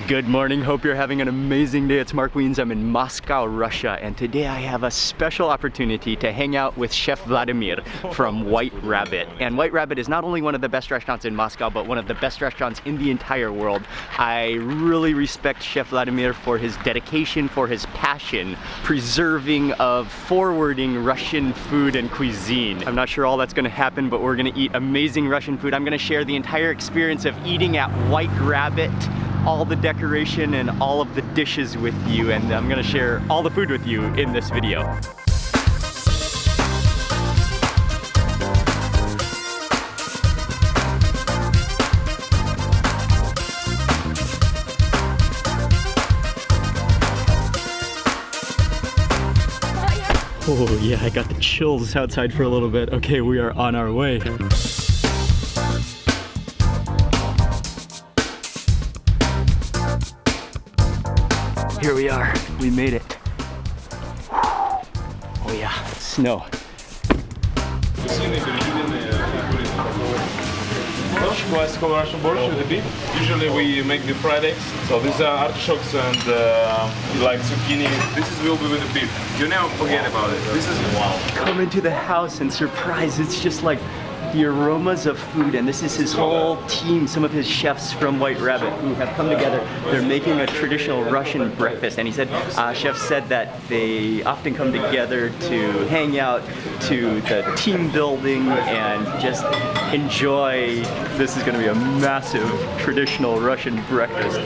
Good morning, hope you're having an amazing day. It's Mark Wiens, I'm in Moscow, Russia, and today I have a special opportunity to hang out with Chef Vladimir from White Rabbit. And White Rabbit is not only one of the best restaurants in Moscow, but one of the best restaurants in the entire world. I really respect Chef Vladimir for his dedication, for his passion, preserving of forwarding Russian food and cuisine. I'm not sure all that's gonna happen, but we're gonna eat amazing Russian food. I'm gonna share the entire experience of eating at White Rabbit, all the decoration and all of the dishes with you, and I'm gonna share all the food with you in this video. Oh yeah, I got the chills outside for a little bit. Okay, we are on our way. Here we are, we made it. Oh yeah, snow. Classical Russian borscht with the beef. Usually we make the fried eggs. So these are artichokes and like zucchini. This will be with the beef. You never forget about it. This is wow. Come into the house and surprise, it's just like the aromas of food, and this is his whole team, some of his chefs from White Rabbit who have come together. They're making a traditional Russian breakfast, and he said, chef said that they often come together to hang out, to the team building, and just enjoy. This is going to be a massive traditional Russian breakfast.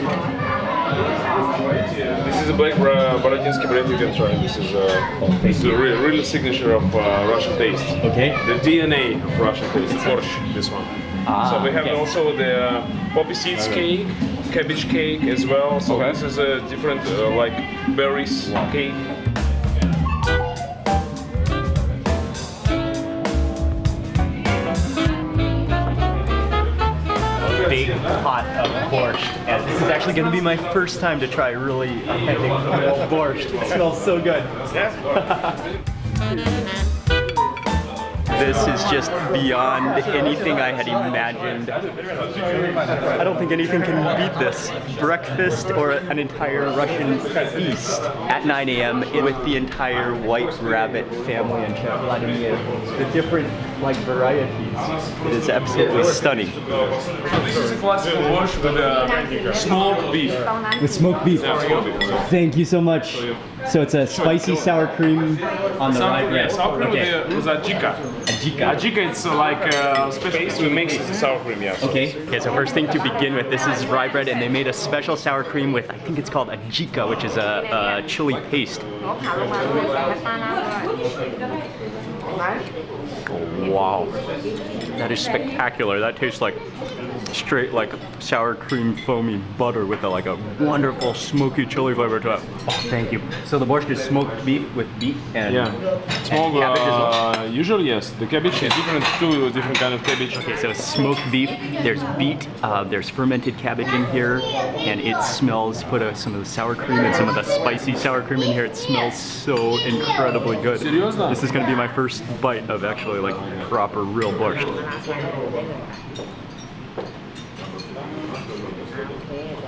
This is a black Borodinsky bread you can try. This is a real signature of Russian taste. Okay. The DNA of Russian taste. Borscht, this one. So we have also the poppy seeds cake, cabbage cake as well. So this is a different like berries cake. Big pot of borscht, and this is actually going to be my first time to try really authentic borscht. It smells so good. This is just beyond anything I had imagined. I don't think anything can beat this. Breakfast or an entire Russian feast at 9 a.m. with the entire White Rabbit family and Chef Vladimir. The different varieties. It is absolutely stunning. This is a classical borscht with smoked beef. With smoked beef. Yeah, smoked beef. Thank you so much. So it's a spicy sour cream on the right. Yeah, sour cream with ajika. Ajika, it's like a special paste we mix with sour cream, yeah. Okay, so first thing to begin with, this is rye bread, and they made a special sour cream with, I think it's called ajika, which is a chili paste. Oh, wow, that is spectacular. That tastes like straight sour cream foamy butter with a wonderful smoky chili flavor to it. Oh, thank you. So the borscht is smoked beef with beet and smoked cabbage as well? Usually yes. The cabbage is two different kind of cabbage. Okay, so smoked beef, there's beet, there's fermented cabbage in here, and it smells, put some of the sour cream and some of the spicy sour cream in here. It smells so incredibly good. Seriously? This is going to be my first bite of actually proper real borscht.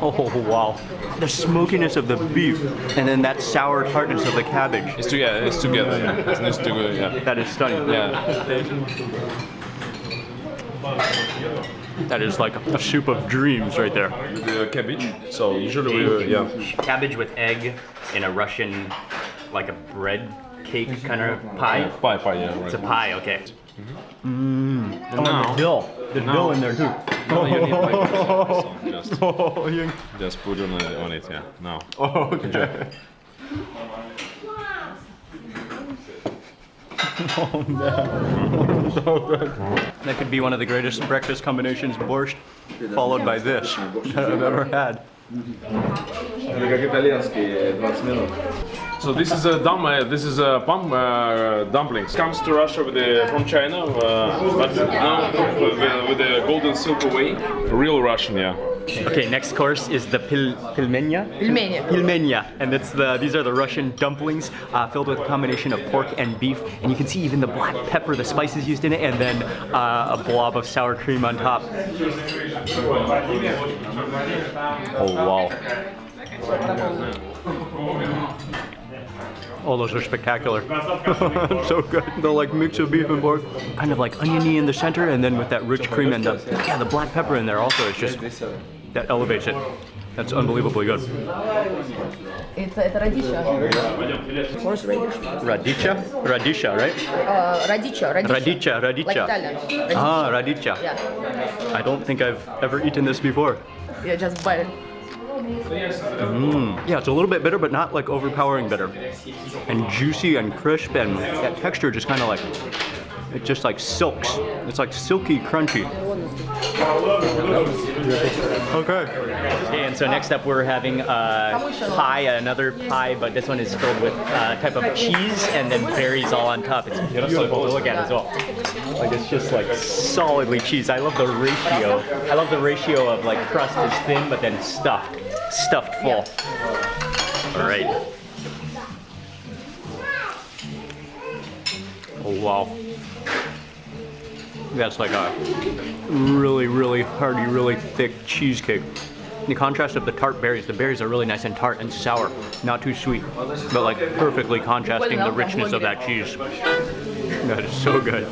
Oh wow, the smokiness of the beef, and then that sour tartness of the cabbage. It's together, yeah. It's together, yeah. That is stunning. Yeah. That is like a soup of dreams right there. The cabbage, so usually we, Cabbage with egg in a Russian, a bread cake kind of pie? Pie, yeah, right. It's a pie, okay. And now, the dill. There's dill in there too. No, you need just put on it, yeah. Now. Oh, okay. Oh man, so good. That could be one of the greatest breakfast combinations, borscht, followed by this that I've ever had. So this is a palm dumplings. Comes to Russia from China, but now with the golden silk away. Real Russian, yeah. Okay, next course is the pilmenia. Pilmenia, and these are the Russian dumplings filled with a combination of pork and beef, and you can see even the black pepper, the spices used in it, and then a blob of sour cream on top. Oh wow! Oh, those are spectacular. So good. The like mix of beef and pork, kind of like oniony in the center, and then with that rich cream and the black pepper in there also. It's just that elevates it. That's unbelievably good. It's radisha. Horseradish. Radisha, right? Radisha. Radicha. Like Italian. Ah, radicha. Yeah. I don't think I've ever eaten this before. Yeah, just buy it. Yeah, it's a little bit bitter, but not like overpowering bitter. And juicy and crisp, and that texture just kind of like, it just like silks. It's like silky, crunchy. Okay, and so next up we're having pie, another pie, but this one is filled with a type of cheese and then berries all on top. It's beautiful to look at as well. Like it's just like solidly cheese. I love the ratio. I love the ratio of like crust is thin, but then stuffed full. All right. Oh wow. That's like a really, really hearty, really thick cheesecake. The contrast of the tart berries. The berries are really nice and tart and sour, not too sweet, but like perfectly contrasting the richness of that cheese. That is so good.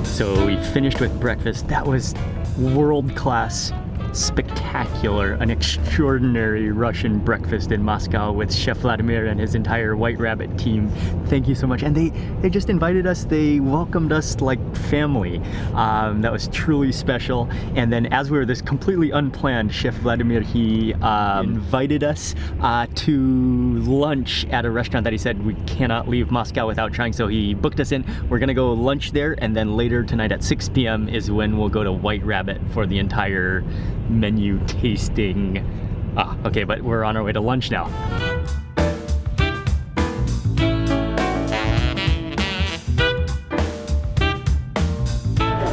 So we finished with breakfast. That was world-class, spectacular, an extraordinary Russian breakfast in Moscow with Chef Vladimir and his entire White Rabbit team. Thank you so much. And they just invited us, they welcomed us like family. That was truly special. And then as we were this completely unplanned, Chef Vladimir, he invited us to lunch at a restaurant that he said we cannot leave Moscow without trying. So he booked us in. We're gonna go lunch there, and then later tonight at 6 p.m. is when we'll go to White Rabbit for the entire menu tasting. Okay, but we're on our way to lunch now.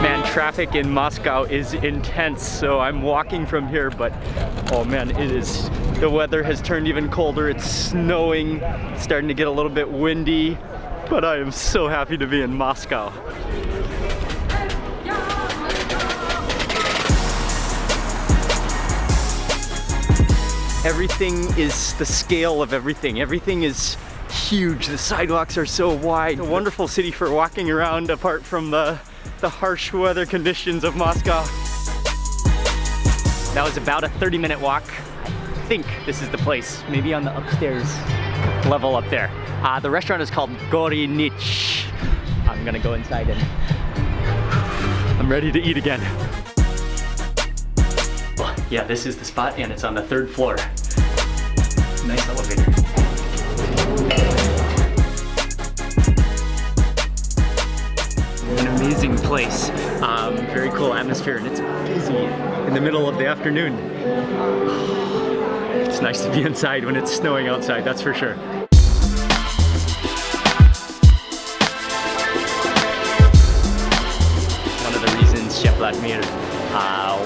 Man, traffic in Moscow is intense, so I'm walking from here, but oh man, the weather has turned even colder. It's snowing, it's starting to get a little bit windy, but I am so happy to be in Moscow. Everything is the scale of everything. Everything is huge. The sidewalks are so wide. A wonderful city for walking around apart from the harsh weather conditions of Moscow. That was about a 30-minute walk. I think this is the place, maybe on the upstairs level up there. The restaurant is called Gorynich. I'm gonna go inside and I'm ready to eat again. Yeah, this is the spot, and it's on the 3rd floor. Nice elevator. An amazing place. Very cool atmosphere, and it's busy in the middle of the afternoon. It's nice to be inside when it's snowing outside, that's for sure. One of the reasons Chef Vladimir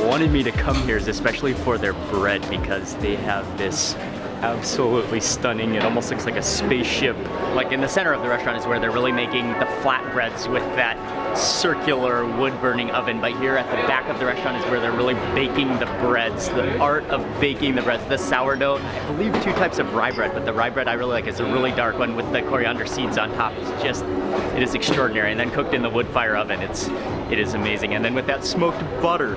wanted me to come here is especially for their bread, because they have this absolutely stunning, it almost looks like a spaceship. Like in the center of the restaurant is where they're really making the flatbreads with that circular wood-burning oven, but here at the back of the restaurant is where they're really baking the breads, the art of baking the breads, the sourdough. I believe 2 types of rye bread, but the rye bread I really like is a really dark one with the coriander seeds on top. It is extraordinary, and then cooked in the wood fire oven, it is amazing. And then with that smoked butter.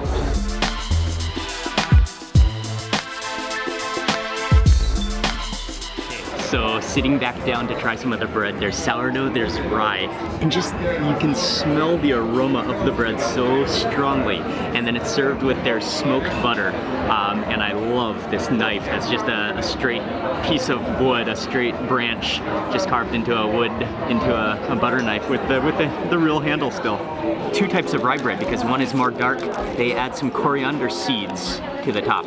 So sitting back down to try some of the bread, there's sourdough, there's rye, and just you can smell the aroma of the bread so strongly. And then it's served with their smoked butter, and I love this knife. That's just a straight piece of wood, a straight branch, just carved into a butter knife with the real handle still. 2 types of rye bread, because one is more dark. They add some coriander seeds to the top.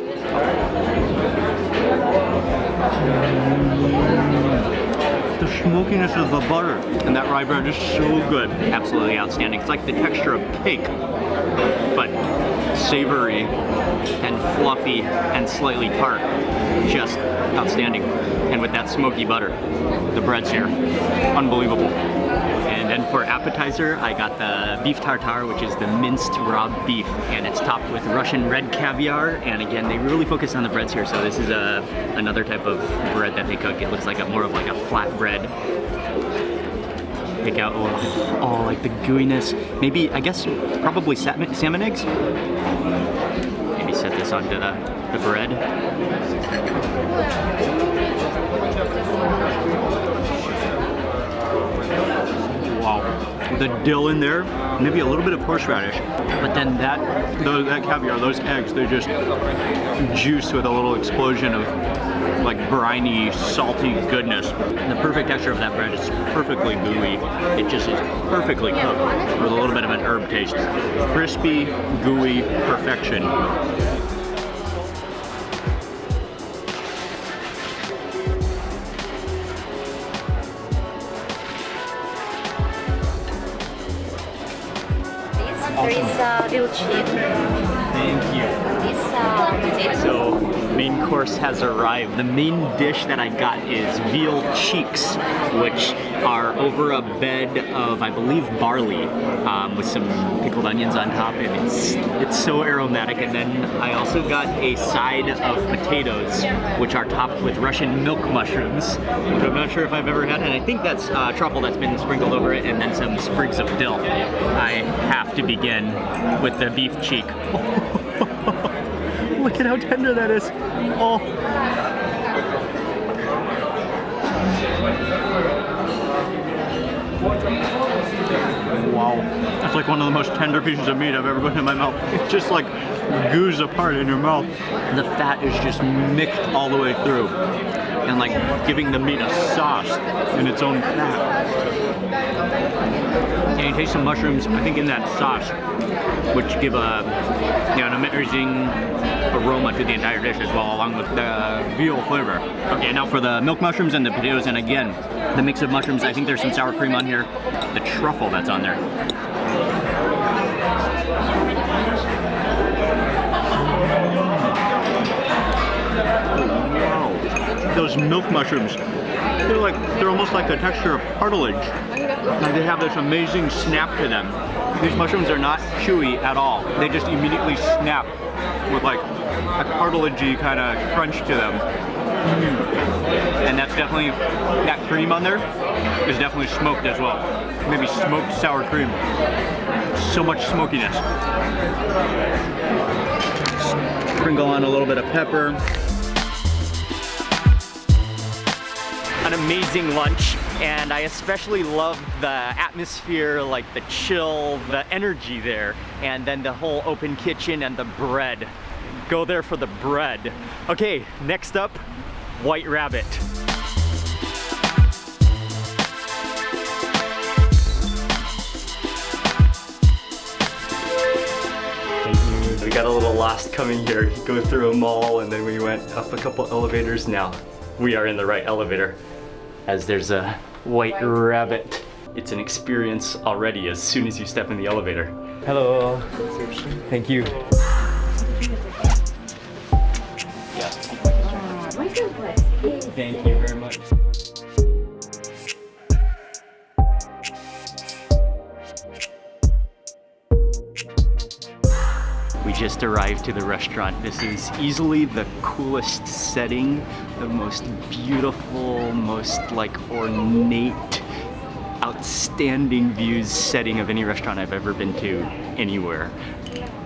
the smokiness of the butter. And that rye bread is so good. Absolutely outstanding. It's like the texture of cake, but savory and fluffy and slightly tart. Just outstanding. And with that smoky butter, the bread's here. Unbelievable. And then for appetizer, I got the beef tartare, which is the minced raw beef, and it's topped with Russian red caviar. And again, they really focus on the breads here. So this is another type of bread that they cook. It looks like more of like a flat bread. Pick out all like the gooiness. Maybe, I guess, probably salmon eggs. Maybe set this onto the bread. Wow, the dill in there, maybe a little bit of horseradish, but then that caviar, those eggs, they're just juice with a little explosion of like briny, salty goodness. The perfect texture of that bread is perfectly gooey. It just is perfectly cooked with a little bit of an herb taste. Crispy, gooey, perfection. There is real chip. Thank you. This potato. So, main course has arrived. The main dish that I got is veal cheeks, which are over a bed of, I believe, barley with some pickled onions on top, and it's so aromatic. And then I also got a side of potatoes, which are topped with Russian milk mushrooms, which I'm not sure if I've ever had, and I think that's truffle that's been sprinkled over it, and then some sprigs of dill. I have to begin with the beef cheek. Look at how tender that is. Oh. Wow. That's like one of the most tender pieces of meat I've ever put in my mouth. It just like goos apart in your mouth. The fat is just mixed all the way through and like giving the meat a sauce in its own fat. And you taste some mushrooms, I think, in that sauce, which give an amazing aroma to the entire dish as well, along with the veal flavor. Okay, now for the milk mushrooms and the potatoes, and again, the mix of mushrooms, I think there's some sour cream on here, the truffle that's on there. Wow. Those milk mushrooms, they're almost like the texture of cartilage. Like they have this amazing snap to them. These mushrooms are not chewy at all. They just immediately snap with like a cartilagey kind of crunch to them. And that's definitely, that cream on there is definitely smoked as well. Maybe smoked sour cream. So much smokiness. Sprinkle on a little bit of pepper. An amazing lunch, and I especially love the atmosphere, like the chill, the energy there, and then the whole open kitchen and the bread. Go there for the bread. Okay, next up, White Rabbit. We got a little lost coming here. Go through a mall, and then we went up a couple elevators. Now we are in the right elevator, as there's a White Rabbit. It's an experience already as soon as you step in the elevator. Hello. Thank you. Thank you very much. We just arrived to the restaurant. This is easily the coolest setting, the most beautiful, most like ornate, outstanding views setting of any restaurant I've ever been to anywhere.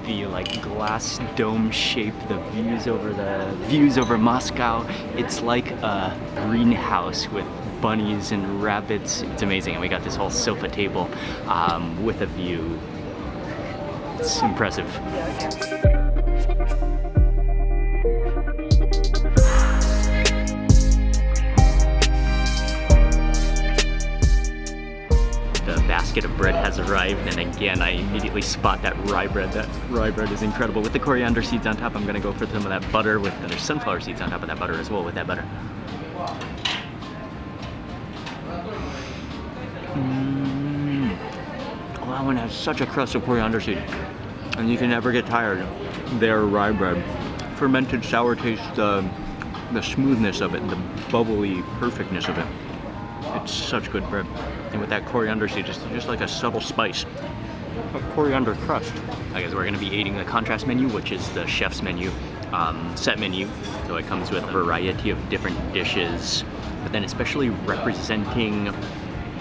The like glass dome shape, the views over Moscow. It's like a greenhouse with bunnies and rabbits. It's amazing. And we got this whole sofa table with a view. It's impressive. The basket of bread has arrived, and again, I immediately spot that rye bread. That rye bread is incredible. With the coriander seeds on top, I'm gonna go for some of that butter and there's sunflower seeds on top of that butter as well with that butter. Oh, that one has such a crust of coriander seed, and you can never get tired. Their rye bread, fermented sour taste, the smoothness of it, and the bubbly perfectness of it. It's such good bread, and with that coriander seed, just like a subtle spice, a coriander crust. I guess we're gonna be eating the contrast menu, which is the chef's menu, set menu. So it comes with a variety of different dishes, but then especially representing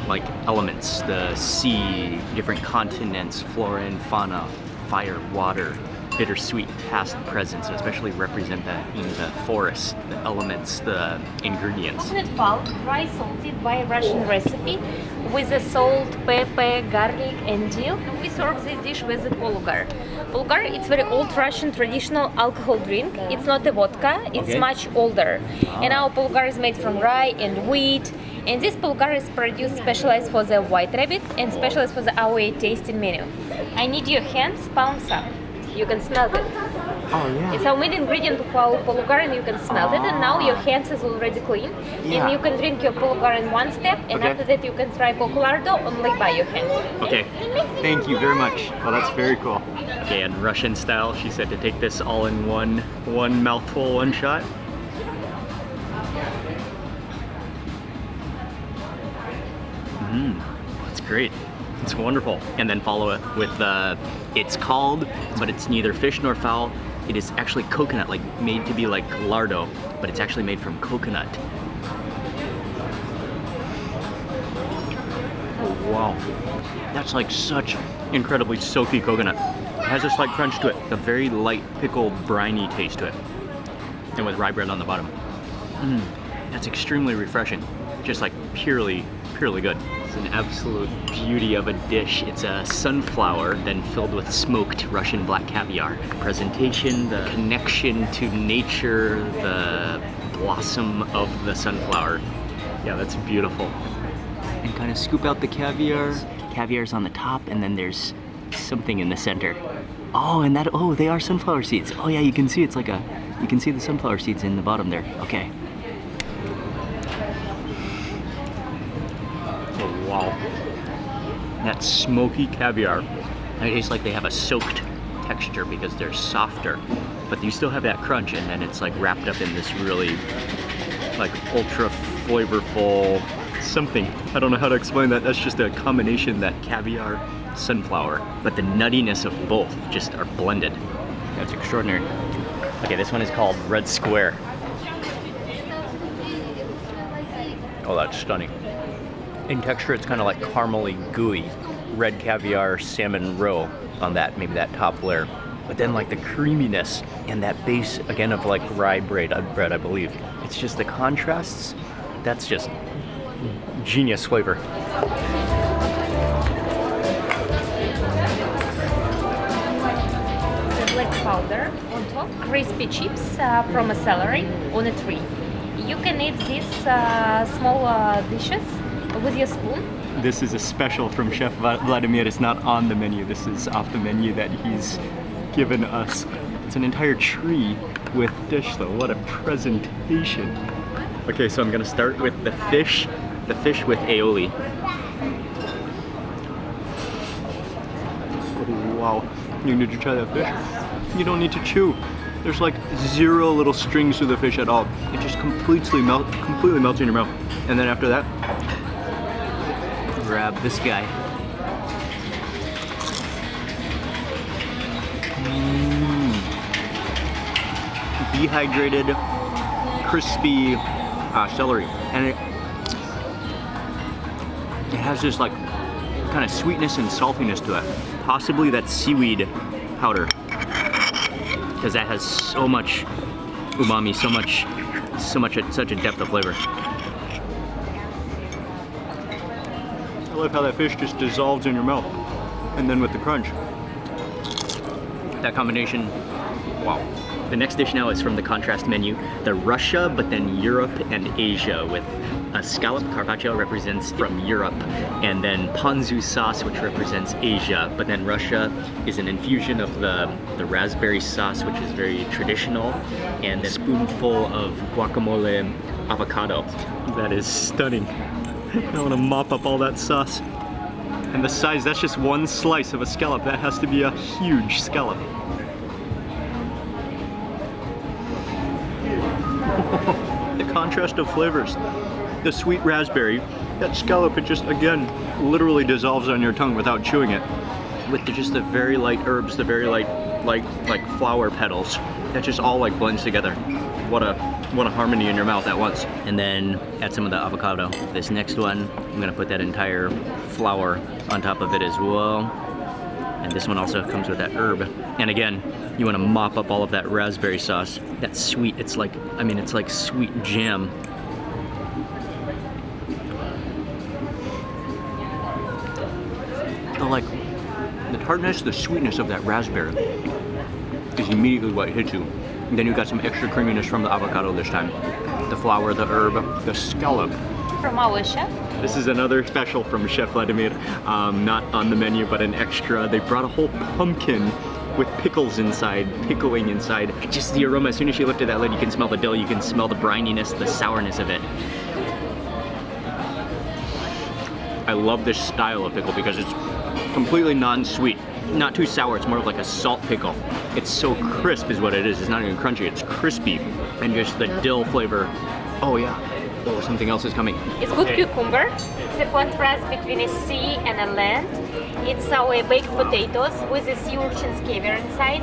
like elements, the sea, different continents, flora and fauna, fire, water, bittersweet past, present, so especially represent that in the forest, the elements, the ingredients. Coconut pulp, dry salted by a Russian recipe with the salt, pepper, garlic and dill. We serve this dish with a pulgar. Pulgar, it's very old Russian traditional alcohol drink. It's not a vodka, it's much older. And our pulgar is made from rye and wheat. And this pulgar is produced specialized for the white rabbit and specialized for the our tasting menu. I need your hands, palms up. You can smell it. Oh yeah. It's our main ingredient of our pulgar and you can smell it, and now your hands is already clean. Yeah. And you can drink your pulgar in one step, and after that you can try cocolardo only by your hand. Okay, thank you very much. Well, that's very cool. Okay, in Russian style, she said to take this all in one mouthful, one shot. That's great. It's wonderful. And then follow it with it's called, but it's neither fish nor fowl. It is actually coconut, like made to be like lardo, but it's actually made from coconut. Oh, wow. That's like such incredibly soapy coconut. It has a slight crunch to it, a very light pickle briny taste to it. And with rye bread on the bottom. That's extremely refreshing. Just like purely good. It's an absolute beauty of a dish. It's a sunflower then filled with smoked Russian black caviar. Presentation, the connection to nature, the blossom of the sunflower. Yeah, that's beautiful. And kind of scoop out the caviar. Caviar's on the top, and then there's something in the center. Oh, and that, oh, they are sunflower seeds. Oh yeah, you can see it's like you can see the sunflower seeds in the bottom there. Okay. Wow. That smoky caviar. And it tastes like they have a soaked texture because they're softer, but you still have that crunch, and then it's like wrapped up in this really like ultra flavorful something. I don't know how to explain that. That's just a combination, that caviar, sunflower, but the nuttiness of both just are blended. That's extraordinary. Okay, this one is called Red Square. Oh, that's stunning. In texture, it's kind of like caramely gooey red caviar salmon roe on that, maybe that top layer. But then like the creaminess and that base again of like rye bread, I believe. It's just the contrasts. That's just genius flavor. The black powder on top, crispy chips from a celery on a tree. You can eat these small dishes with your spoon. This is a special from Chef Vladimir. It's not on the menu. This is off the menu that he's given us. It's an entire tree with dish though. What a presentation. Okay, so I'm gonna start with the fish with aioli. Oh, wow, you need to try that fish. You don't need to chew. There's like zero little strings to the fish at all. It just completely melts in your mouth. And then after that, grab this guy. Dehydrated, crispy celery, and it has this like kind of sweetness and saltiness to it. Possibly that seaweed powder, because that has so much umami, such a depth of flavor. I love how that fish just dissolves in your mouth, and then with the crunch. That combination, wow. The next dish now is from the contrast menu, the Russia, but then Europe and Asia, with a scallop carpaccio represents from Europe, and then ponzu sauce, which represents Asia, but then Russia is an infusion of the raspberry sauce, which is very traditional, and a spoonful of guacamole avocado. That is stunning. I want to mop up all that sauce. And the size, that's just one slice of a scallop. That has to be a huge scallop. The contrast of flavors. The sweet raspberry, that scallop, it just, again, literally dissolves on your tongue without chewing it. With just the very light herbs, the very light, like flower petals. That just all like blends together. What a harmony in your mouth at once. And then add some of the avocado. This next one, I'm gonna put that entire flower on top of it as well. And this one also comes with that herb. And again, you wanna mop up all of that raspberry sauce. That's sweet, it's like, I mean, it's like sweet jam. The tartness, the sweetness of that raspberry is immediately what hits you. And then you got some extra creaminess from the avocado this time. The flour, the herb, the scallop. From our chef. This is another special from Chef Vladimir. Not on the menu, but an extra. They brought a whole pumpkin with pickles inside, pickling inside. Just the aroma, as soon as she lifted that lid, you can smell the dill, you can smell the brininess, the sourness of it. I love this style of pickle because it's completely non-sweet. Not too sour, it's more of like a salt pickle. It's so crisp is what it is. It's not even crunchy, it's crispy. And just the dill flavor. Oh yeah. Oh, something else is coming. It's good cucumber. It's a contrast between a sea and a land. It's our baked potatoes with the sea urchin's caviar inside.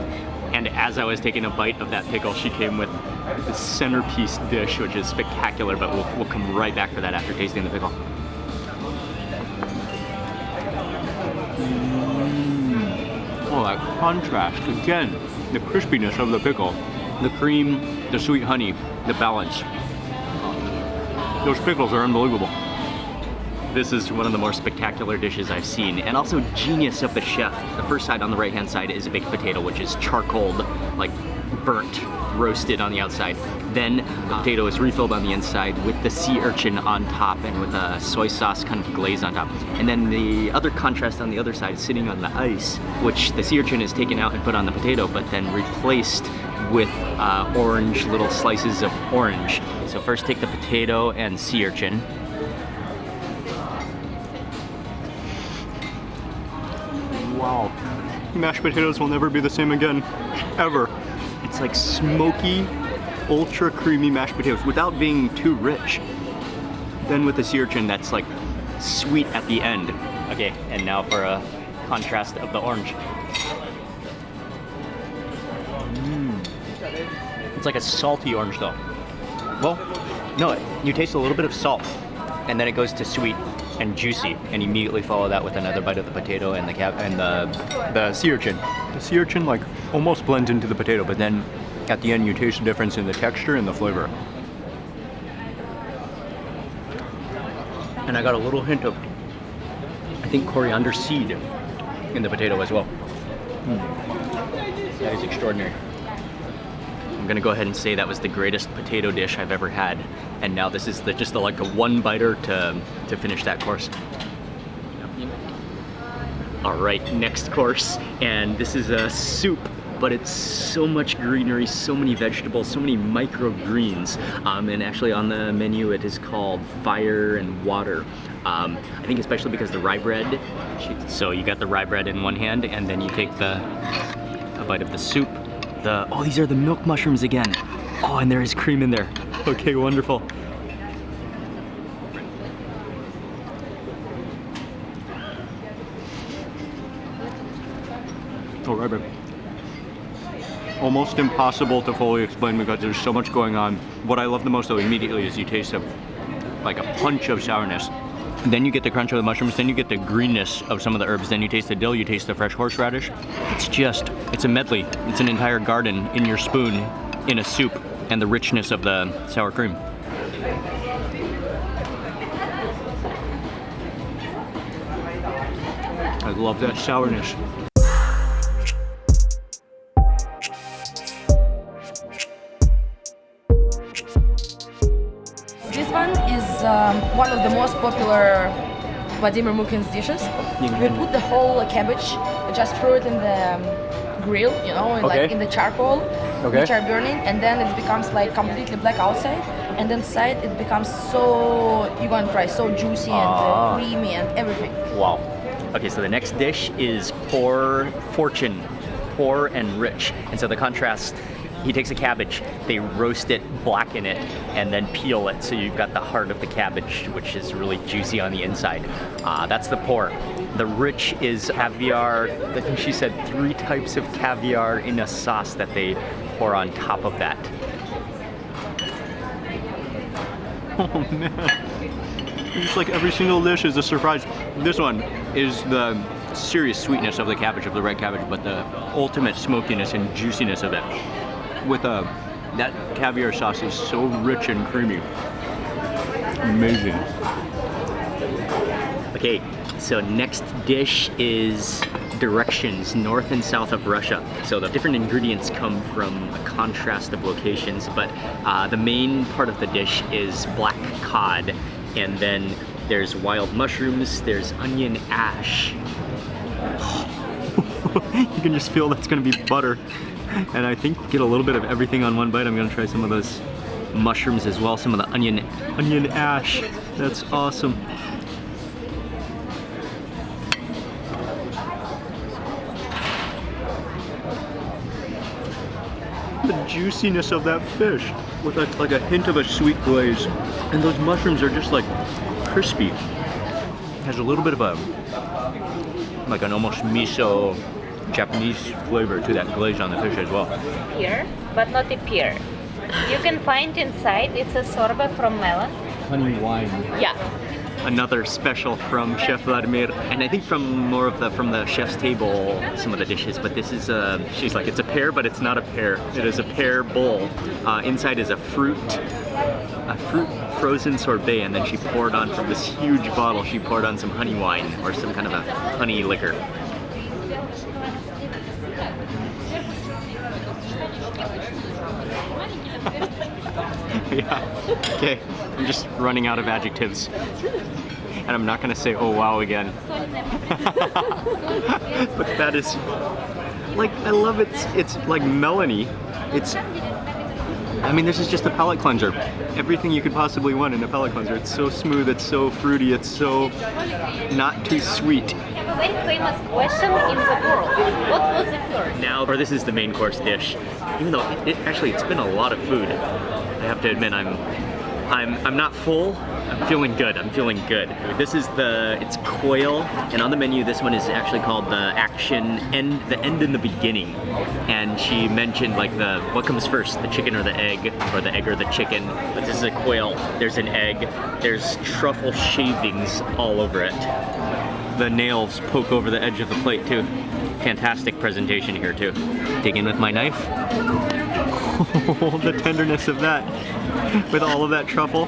And as I was taking a bite of that pickle, she came with the centerpiece dish, which is spectacular, but we'll come right back for that after tasting the pickle. Oh, that contrast. Again, the crispiness of the pickle, the cream, the sweet honey, the balance. Those pickles are unbelievable. This is one of the more spectacular dishes I've seen, and also genius of the chef. The first side on the right-hand side is a baked potato, which is charcoaled, like burnt, roasted on the outside. Then the potato is refilled on the inside with the sea urchin on top and with a soy sauce kind of glaze on top. And then the other contrast on the other side is sitting on the ice, which the sea urchin is taken out and put on the potato, but then replaced with orange, little slices of orange. So first take the potato and sea urchin. Wow. Mashed potatoes will never be the same again, ever. It's like smoky, ultra creamy mashed potatoes without being too rich. Then with the sea urchin, that's like sweet at the end. Okay, and now for a contrast of the orange. It's like a salty orange though. Well, no, you taste a little bit of salt, and then it goes to sweet and juicy, and immediately follow that with another bite of the potato and the sea urchin. The sea urchin like almost blends into the potato, but then at the end you taste the difference in the texture and the flavor. And I got a little hint of, I think, coriander seed in the potato as well. That is extraordinary. I'm gonna go ahead and say that was the greatest potato dish I've ever had, and now this is just like a one-biter to finish that course. All right, next course, and this is a soup, but it's so much greenery, so many vegetables, so many microgreens, and actually on the menu it is called Fire and Water. I think especially because the rye bread, so you got the rye bread in one hand, and then you take a bite of the soup. Oh, these are the milk mushrooms again. Oh, and there is cream in there. Okay, wonderful. Oh, rye bread. Almost impossible to fully explain because there's so much going on. What I love the most though immediately is you taste like a punch of sourness. Then you get the crunch of the mushrooms, then you get the greenness of some of the herbs, then you taste the dill, you taste the fresh horseradish. It's a medley. It's an entire garden in your spoon in a soup, and the richness of the sour cream. I love that sourness. This one is one of the most popular Vladimir Mukin's dishes. We put the whole cabbage, just throw it in the grill, you know, like in the charcoal, which are burning, and then it becomes like completely black outside. and inside it becomes so, you're gonna try, so juicy and creamy and everything. Wow. Okay, so the next dish is poor fortune, poor and rich. And so the contrast, he takes a cabbage, they roast it, blacken it, and then peel it. So you've got the heart of the cabbage, which is really juicy on the inside. That's the poor. The rich is caviar. I think she said 3 types of caviar in a sauce that they pour on top of that. Oh man. It's like every single dish is a surprise. This one is the serious sweetness of the cabbage, of the red cabbage, but the ultimate smokiness and juiciness of it. With that caviar sauce is so rich and creamy. Amazing. Okay, so next dish is directions, north and south of Russia. So the different ingredients come from a contrast of locations, but the main part of the dish is black cod. And then there's wild mushrooms, there's onion ash. You can just feel that's gonna be butter. And I think get a little bit of everything on one bite. I'm gonna try some of those mushrooms as well, some of the onion ash. That's awesome. The juiciness of that fish with like a hint of a sweet glaze. And those mushrooms are just like crispy. Has a little bit of like an almost miso Japanese flavor to that glaze on the fish as well. Pear, but not a pear. You can find inside, it's a sorbet from melon. Honey wine. Yeah. Another special from Chef Vladimir, and I think from the chef's table, some of the dishes. But this is she's like, it's a pear, but it's not a pear. It is a pear bowl. Inside is a fruit frozen sorbet, and then she poured on from this huge bottle. She poured on some honey wine or some kind of a honey liquor. Yeah. Okay. I'm just running out of adjectives. And I'm not gonna say oh wow again. But that is like, I love it. It's like melony. I mean, this is just a palate cleanser. Everything you could possibly want in a palate cleanser. It's so smooth, it's so fruity, it's so not too sweet. I have a very famous question in the world. What was the first? Now, or this is the main course dish. Even though it's been a lot of food. I have to admit, I'm not full. I'm feeling good. This is it's quail, and on the menu, this one is actually called the end in the beginning. And she mentioned like what comes first, the chicken or the egg or the chicken. But this is a quail. There's an egg. There's truffle shavings all over it. The nails poke over the edge of the plate too. Fantastic presentation here too. Dig in with my knife. Oh, the tenderness of that, with all of that truffle.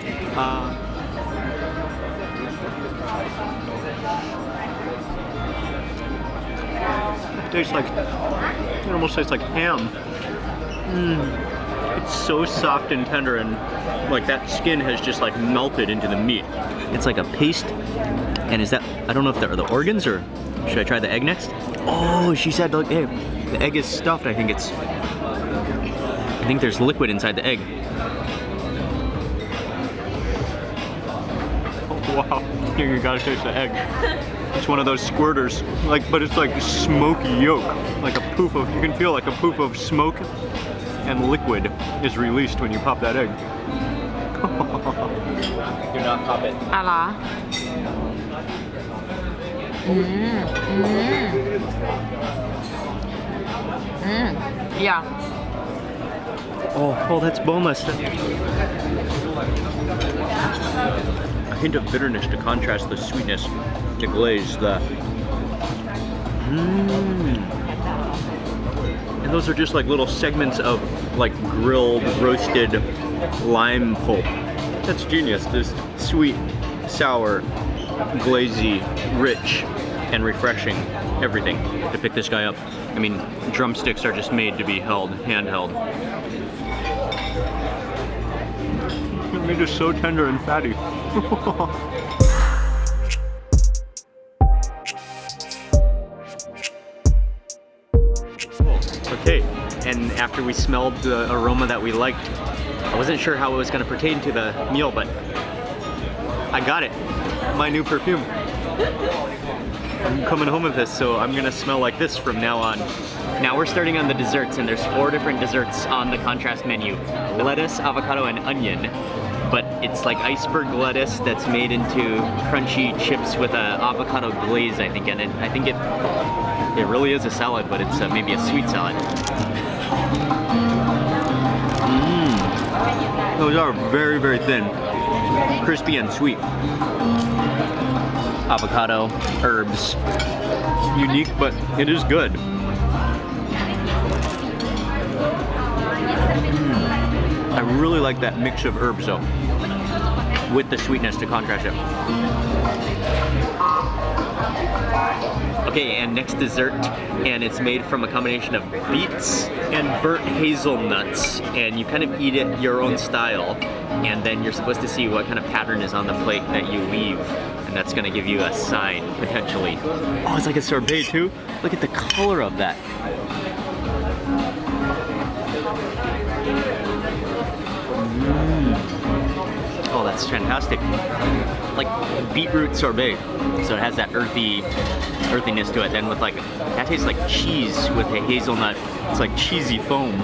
It almost tastes like ham. It's so soft and tender, and like that skin has just like melted into the meat. It's like a paste. And is that, I don't know if they're the organs, or should I try the egg next? Oh, she said, like, hey, the egg is stuffed. I think there's liquid inside the egg. Oh, wow, you gotta taste the egg. It's one of those squirters, but it's like smoky yolk, like a poof of, you can feel like a poof of smoke and liquid is released when you pop that egg. Do not pop it. Yeah. Oh, that's boneless. A hint of bitterness to contrast the sweetness, the glaze, And those are just like little segments of like grilled, roasted lime pulp. That's genius. This sweet, sour, glazy, rich, and refreshing. Everything to pick this guy up. I mean, drumsticks are just made to be held, handheld. They're just so tender and fatty. Okay, and after we smelled the aroma that we liked. I wasn't sure how it was going to pertain to the meal, but I got it. My new perfume. I'm coming home with this, so I'm gonna smell like this from now on. Now we're starting on the desserts, and there's 4 different desserts on the contrast menu. Lettuce, avocado, and onion. But it's like iceberg lettuce that's made into crunchy chips with a avocado glaze, I think. And I think it really is a salad, but it's maybe a sweet salad. Those are very, very thin. Crispy and sweet. Avocado, herbs. Unique, but it is good. I really like that mix of herbs though, with the sweetness to contrast it. Okay, and next dessert, and it's made from a combination of beets and burnt hazelnuts, and you kind of eat it your own style, and then you're supposed to see what kind of pattern is on the plate that you leave, and that's gonna give you a sign, potentially. Oh, it's like a sorbet too? Look at the color of that. Oh, that's fantastic. Like beetroot sorbet. So it has that earthiness to it. Then with like, that tastes like cheese with a hazelnut. It's like cheesy foam.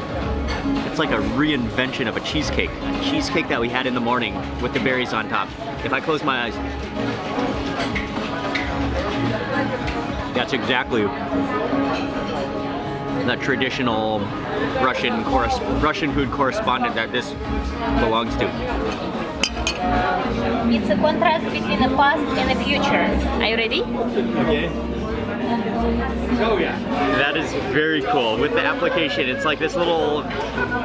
It's like a reinvention of a cheesecake. A cheesecake that we had in the morning with the berries on top. If I close my eyes, that's exactly the traditional Russian food correspondent that this belongs to. It's a contrast between the past and the future. Are you ready? Okay. Oh yeah. That is very cool. With the application, it's like this little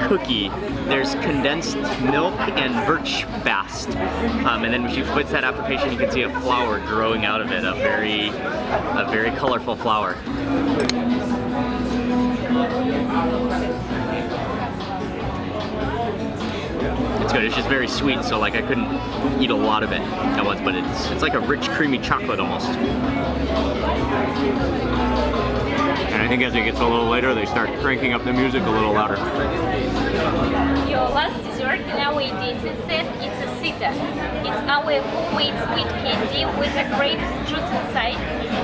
cookie. There's condensed milk and birch bast. And then when she puts that application, you can see a flower growing out of it. A very colorful flower. It's good. It's just very sweet, so like I couldn't eat a lot of it at once, but it's like a rich, creamy chocolate almost. And I think as it gets a little later, they start cranking up the music a little louder. Your last dessert in our tasting set is a sita. It's our homemade sweet candy with a grape juice inside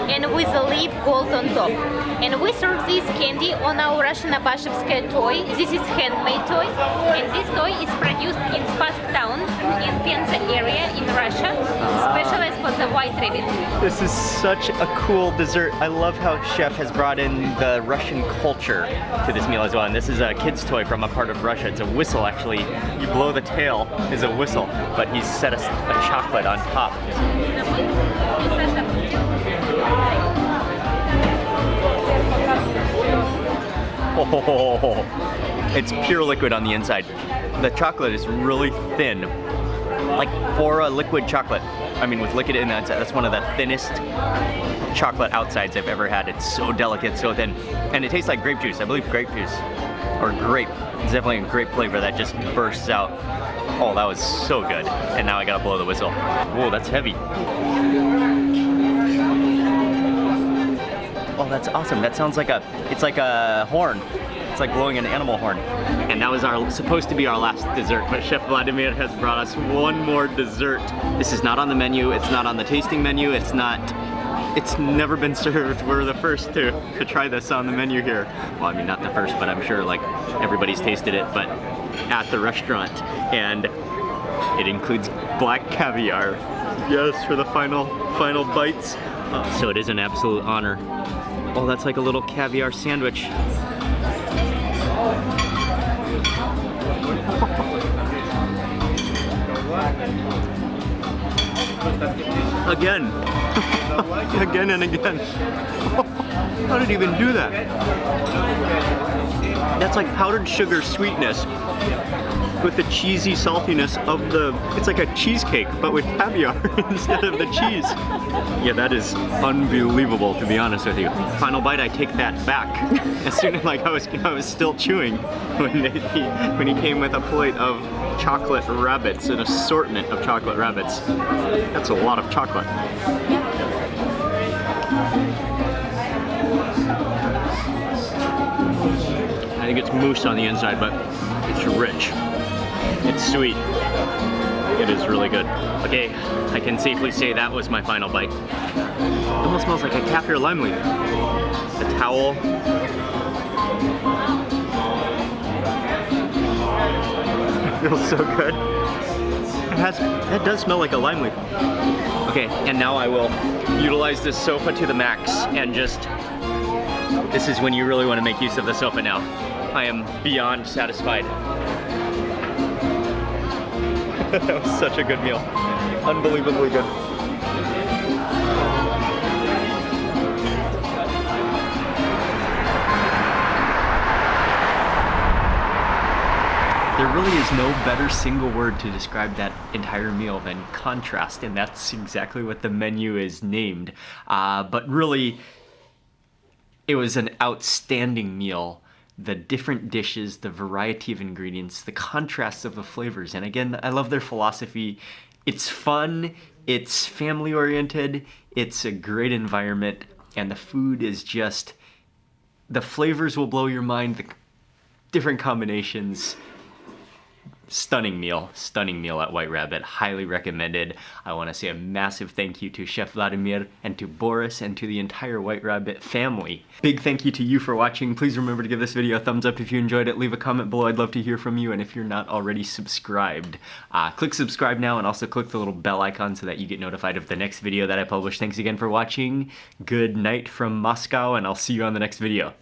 and with a leaf gold on top. And we serve this candy on our Russian Abashevskaya toy. This is handmade toy, and this toy is produced in Spassk town in Penza area in Russia, specialized for the white rabbit. This is such a cool dessert. I love how Chef has brought in the Russian culture to this meal as well. And this is a kid's toy from a part of Russia. It's a whistle, actually. You blow the tail is a whistle, but he's set a chocolate on top. Oh, it's pure liquid on the inside. The chocolate is really thin. Like for a liquid chocolate, I mean with liquid in the inside, that's one of the thinnest chocolate outsides I've ever had. It's so delicate, so thin. And it tastes like grape juice, I believe grape juice. Or grape. It's definitely a grape flavor that just bursts out. Oh, that was so good. And now I gotta blow the whistle. Whoa, that's heavy. Oh, that's awesome. That sounds like it's like a horn. It's like blowing an animal horn. And that was supposed to be our last dessert, but Chef Vladimir has brought us one more dessert. This is not on the menu, it's not on the tasting menu, it's never been served. We're the first to try this on the menu here. Well, I mean, not the first, but I'm sure like everybody's tasted it, but at the restaurant. And it includes black caviar. Yes, for the final bites. So it is an absolute honor. Oh, that's like a little caviar sandwich. Again. Again and again. How did it even do that? That's like powdered sugar sweetness with the cheesy saltiness of it's like a cheesecake, but with caviar instead of the cheese. Yeah, that is unbelievable, to be honest with you. Final bite, I take that back. As soon as I was still chewing when he came with a plate of chocolate rabbits, an assortment of chocolate rabbits. That's a lot of chocolate. I think it's mousse on the inside, but it's rich. It's sweet. It is really good. Okay, I can safely say that was my final bite. It almost smells like a caviar lime leaf. The towel. It feels so good. That does smell like a lime leaf. Okay, and now I will utilize this sofa to the max and just, this is when you really want to make use of the sofa now. I am beyond satisfied. That was such a good meal. Unbelievably good. There really is no better single word to describe that entire meal than contrast, and that's exactly what the menu is named. But really, it was an outstanding meal. The different dishes, the variety of ingredients, the contrasts of the flavors. And again, I love their philosophy. It's fun, it's family oriented, it's a great environment, and the food is just, the flavors will blow your mind, the different combinations. Stunning meal at White Rabbit, highly recommended. I want to say a massive thank you to Chef Vladimir and to Boris and to the entire White Rabbit family. Big thank you to you for watching. Please remember to give this video a thumbs up if you enjoyed it. Leave a comment below, I'd love to hear from you. And if you're not already subscribed, click subscribe now and also click the little bell icon so that you get notified of the next video that I publish. Thanks again for watching. Good night from Moscow, and I'll see you on the next video.